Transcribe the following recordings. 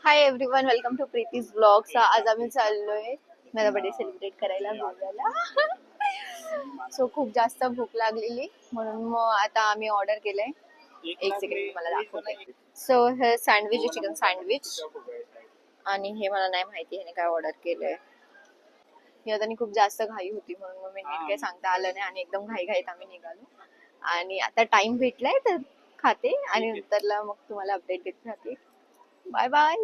High everyone, welcome to Preeti's blogs. आज आम्ही चाललोय माझा बर्थडे सेलिब्रेट करायला गोव्याला. सो खूप जास्त भूक लागलेली म्हणून मग आता आम्ही ऑर्डर केलंय. एक सेकंड मला दाखवते. सो हे सँडविच आहे, चिकन सँडविच. आणि हे मला नाही माहिती ह्याने काय ऑर्डर केलंय. यात आणि खूप जास्त घाई होती म्हणून मग मी नीट काही सांगता आलं नाही आणि एकदम घाईघाईत आम्ही निघालो. आणि आता टाइम भेटलाय तर खाते आणि नंतरला मग तुम्हाला अपडेट देत राहते. Bye bye.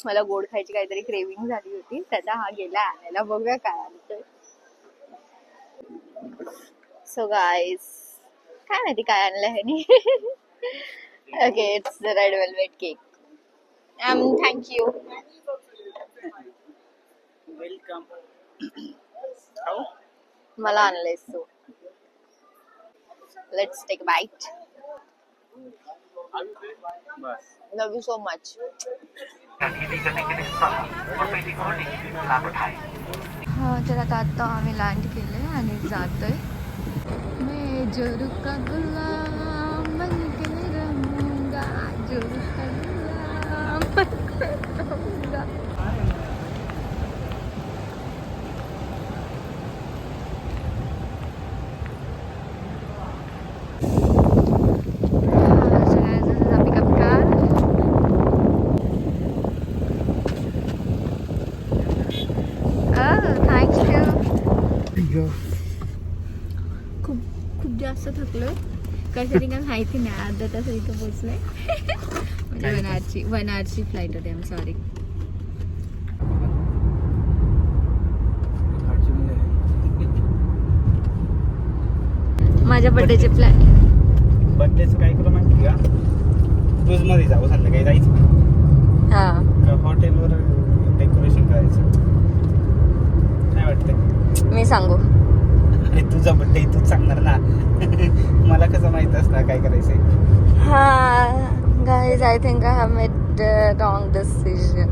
मला गोड खायची काहीतरी क्रेविंग झाली होती, त्याचा हा गेला आणायला. बघूया काय आणतोय. सो गाईज, काय माहिती काय आणलं ह्यानी. Okay, it's the red velvet cake. Thank you. Welcome. मला आणलंय. So let's take bite. बस. Love you so much. हा, तर आता आम्ही लँड केलंय आणि जातोय. मैं जोरू का गुलाम बनके रहूंगा, जोरू का गुलाम बनके रहूंगा. खूप जास्त थकलोय. कशाने काय माहिती नाही. अर्धा तास इथं पोहोचलोय. म्हणजे वन आवरची फ्लाईट होती. I am sorry. माझ्या बर्थडेचे प्लॅन. बर्थडेचं काय करू माहिती का? क्रूज मध्ये जाऊ, संध्याकाळी जायचं. हा, हॉटेलवर डेकोरेशन करायचं. काय वाटतं? मी सांगू. अरे तुझा बर्थडे तूच सांगणार ना. मला कसं माहित असणार काय करायचंय. हा guys, I think I have made the wrong decision.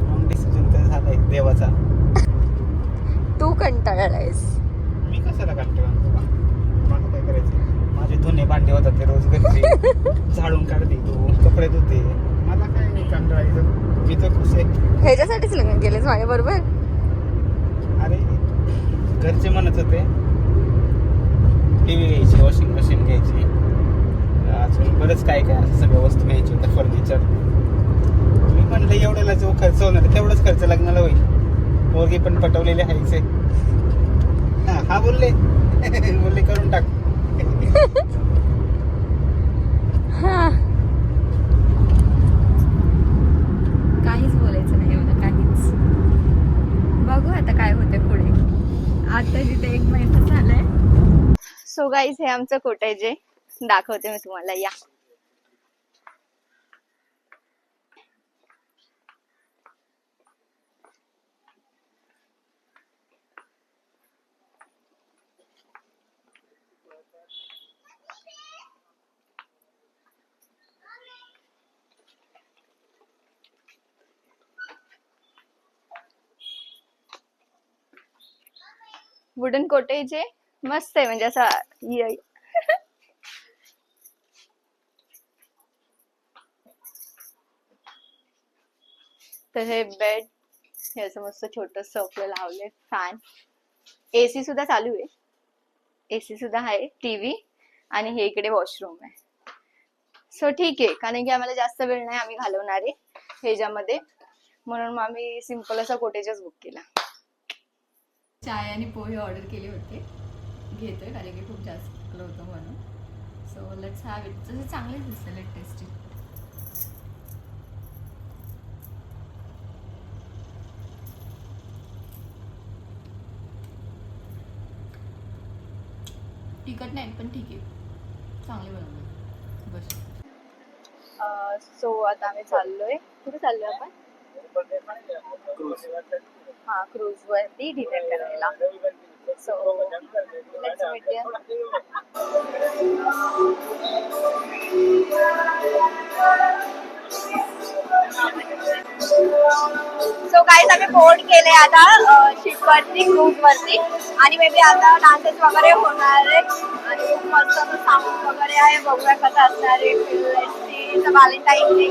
Wrong decision तर झालाय देवाचा. तू कंटाळलायस. मी कशाला कंटाळा? मला काय करायचं? माझे धुणे भांडे होतात ते रोज घरचे. झाडून काढते तू, कपडे धुते. मला काय नाही कंटाळायचं. मी तर खुश आहे. ह्याच्यासाठीच लग्न केलेस माझ्या बरोबर. अरे घरचे म्हणत होते टीव्ही घ्यायची, वॉशिंग मशीन घ्यायची, अजून बरंच काय काय असं सगळ्या वस्तू घ्यायची होत्या, फर्निचर. मी म्हणलं एवढ्याला जो खर्च होणार तेवढाच खर्च लग्नाला होईल. पोरगी पण पटवलेले आहेच. हा बोलले. बोलले करून टाक. काहीच बोलायचं नाही मला, काहीच. बघू आता काय होते पुढे. आता जिथे 1 महिना झालाय. सो गाईज, हे आमचं कॉटेज आहे. दाखवते मी तुम्हाला. या, वुडन कॉटेज आहे. मस्त आहे, म्हणजे असा तर हे बेड, हे असं मस्त छोटस आपलं लावलंय. फॅन, एसी सुद्धा चालू आहे. एसी सुद्धा आहे, टीव्ही, आणि हे इकडे वॉशरूम आहे. सो ठीक आहे, कारण की आम्हाला जास्त वेळ नाही आम्ही घालवणार आहे ह्याच्यामध्ये, म्हणून मग आम्ही सिंपल असा कॉटेजच बुक केला. चाय आणि पोहे ऑर्डर केले होते. घेतोय कारण की खूप जास्त होतं म्हणून. So let's have it. तसे चांगलेच दिसते, लेट टेस्टी. तिखट नाही पण ठीक आहे, चांगले बनवले. बस. सो आता आम्ही चाललोय. कुठे चाललोय आपण? हा, क्रूज वरती डिनर करायला. So let's meet there. So guys, आम्ही बोर्ड केले आता वरती क्रूज वरती आणि मे बी आता डान्सेस वगैरे होणार आहेत आणि खूप मस्त साऊंड वगैरे आहे. बघूया कसं असणार आहे व्हॅलेंटाईन डे.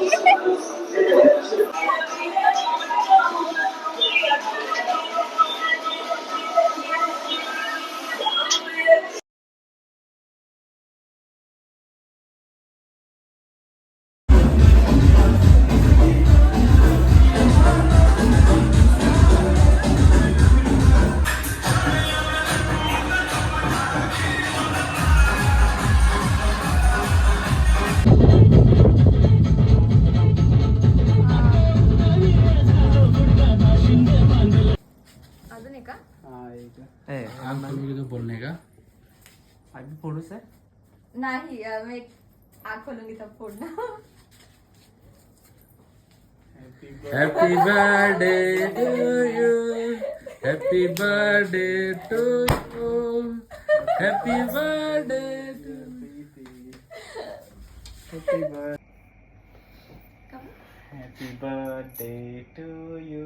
अजून एक का बोलणे का अभी फोडू सर नाही मी आग खोलूंगी तब फोडना. Happy birthday to you happy birthday to you happy birthday happy birthday to you.